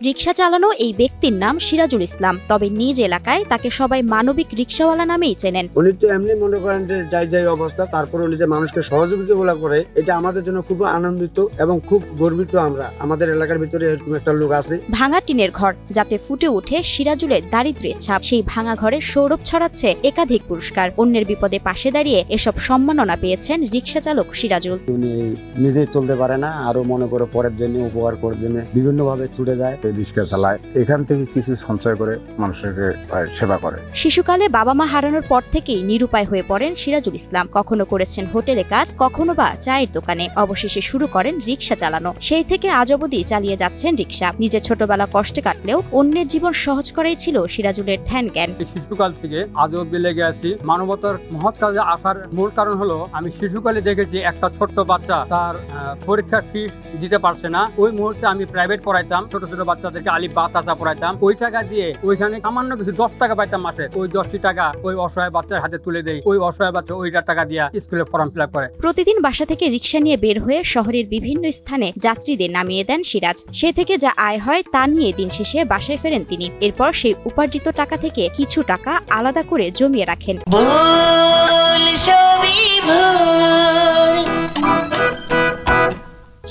রিকশা চালানো এই ব্যক্তির নাম সিরাজুল ইসলাম। তবে নিজ এলাকায় তাকে সবাই মানবিক রিকশাওয়ালা নামেই চেনেন। উনি তো এমনি মনে করেন যে যাই অবস্থা, তারপর উনি যে মানুষকে সহযোগিতা বলা করে, এটা আমাদের জন্য খুব আনন্দিত এবং খুব গর্বিত। আমরা আমাদের এলাকার ভিতরে এরকম একটা লোক আছে। ভাঙা টিনের ঘর যাতে ফুটে ওঠে সিরাজুলের দারিদ্র্যের ছাপ, সেই ভাঙা ঘরে সৌরভ ছড়াচ্ছে একাধিক পুরস্কার। অন্যের বিপদে পাশে দাঁড়িয়ে এসব সম্মাননা পেয়েছেন রিকশা চালক সিরাজুল। উনি নিজে চলতে পারে না, আরো মনে করে পরের জন্য উপকার করার জন্য বিভিন্ন ভাবে ছুটে যায়, রিকশা চালায়, এখান থেকে কিছু সঞ্চয় করে মানুষের সেবা করে। শিশুকালে বাবা মা হারানোর পর থেকেই নিরুপায় হয়ে পড়েন সিরাজুল ইসলাম। কখনো করেছেন হোটেলে কাজ, কখনো বা চায়ের দোকানে। অবশেষে শুরু করেন রিকশা চালানো। সেই থেকে আজ অবধি চালিয়ে যাচ্ছেন রিকশা। নিজের ছোটবেলা কষ্টে কাটলেও অন্যের জীবন সহজ করাই ছিল সিরাজুলের ধ্যান জ্ঞান। শিশুকাল থেকে আজ অবধি লেগে আছি। মানবতার মহৎ কাজে আসার মূল কারণ হলো আমি শিশুকালে দেখেছি একটা ছোট্ট বাচ্চা তার পরীক্ষার ফিস দিতে পারছে না। ওই মুহূর্তে আমি প্রাইভেট পড়াইতাম, ছোট ছোট বাচ্চাদেরকে আলিফ বা তাতা পড়াইতাম। ওই টাকা দিয়ে ওইখানে সামান্য কিছু 10 টাকা পাইতাম মাসে। ওই 10টি টাকা ওই অসহায় বাচ্চার হাতে তুলে দেই। ওই অসহায় বাচ্চা ওইটার টাকা দিয়ে স্কুলে ফর্ম ফিল আপ করে। প্রতিদিন বাসা থেকে রিকশা নিয়ে বের হয়ে শহরের বিভিন্ন স্থানে যাত্রীদের নামিয়ে দেন সিরাজ। সে থেকে যা আয় হয় তা নিয়ে দিন শেষে বাসায় ফেরেন তিনি। এরপর সেই উপার্জিত টাকা থেকে কিছু টাকা আলাদা করে জমিয়ে রাখেন।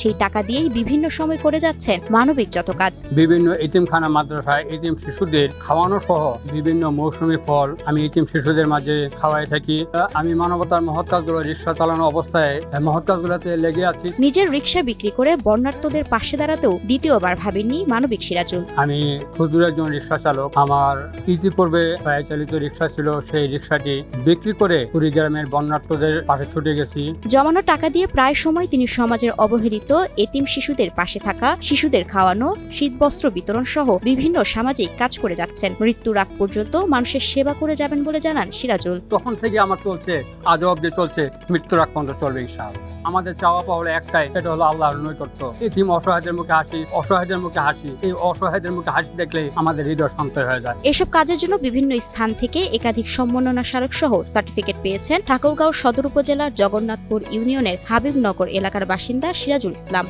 সেই টাকা দিয়েই বিভিন্ন সময় করে যাচ্ছেন মানবিক যত কাজ। বিভিন্ন এতিমখানা মাদ্রাসায় এতিম শিশুদের খাওয়ানো সহ বিভিন্ন মৌসুমী ফল আমি এতিম শিশুদের মাঝে খাওয়াই থাকি। আমি মানবতার মহৎ কাজগুলো রিকশা চালানো অবস্থায় মহৎ কাজগুলোতে লেগে আছি। নিজের রিকশা বিক্রি করে বর্ণাঢ্যদের পাশে দাঁড়াতেও দ্বিতীয়বার ভাবেননি মানবিক সিরাজুল। আমি ক্ষুদ্র একজন রিকশা চালক। আমার ইতিপূর্বে চালিত রিকশা ছিল, সেই রিকশাটি বিক্রি করে কুড়িগ্রামের বর্ণাঢ্যদের পাশে ছুটে গেছি। জমানো টাকা দিয়ে প্রায় সময় তিনি সমাজের অবহেলিত এতিম শিশুদের পাশে থাকা, শিশুদের খাওয়ানো, শীতবস্ত্র বিতরণ সহ বিভিন্ন সামাজিক কাজ করে যাচ্ছেন। মৃত্যুর আগ পর্যন্ত মানুষের সেবা করে যাবেন বলে জানান সিরাজুল। তখন থেকে আমার চলছে, আজও অব্দি চলছে, মৃত্যুর আগ পর্যন্ত চলবে ইনশাআল্লাহ। আমাদের চাওয়া পাওয়া হলো একটাই, সেটা হলো আল্লাহর নৈকট্য। এতিম অসহায়দের মুখে হাসি, অসহায়দের মুখে হাসি। এই অসহায়দের মুখে হাসি দেখলে আমাদের হৃদয় সঞ্চয় হয়ে যায়। এসব কাজের জন্য বিভিন্ন স্থান থেকে একাধিক সম্মাননা স্মারক সহ সার্টিফিকেট পেয়েছেন ঠাকুরগাঁও সদর উপজেলার জগন্নাথপুর ইউনিয়নের হাবিবনগর এলাকার বাসিন্দা সিরাজুল ইসলাম।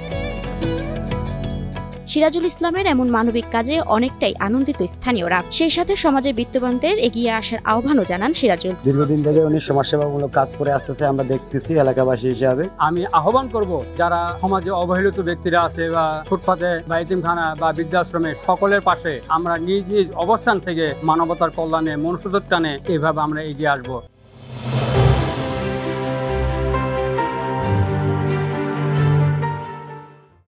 সিরাজুল ইসলামের এমন মানবিক কাজে অনেকটাই আনন্দিত স্থানীয়রা। সেই সাথে সমাজের বিত্তবানদের এগিয়ে আসার আহ্বানও জানান সিরাজুল। দীর্ঘদিন ধরে উনি সমাজসেবামূলক কাজ করে আসতেছে, আমরা দেখতেছি এলাকাবাসী হিসাবে। আমি আহ্বান করব যারা সমাজে অবহেলিত ব্যক্তিরা আছে বা ফুটপাতে বা এতিমখানা বা বৃদ্ধাশ্রমে, সকলের পাশে আমরা নিজ নিজ অবস্থান থেকে মানবতার কল্যাণে, মনুষ্যত্বের টানে এইভাবে আমরা এগিয়ে আসবো।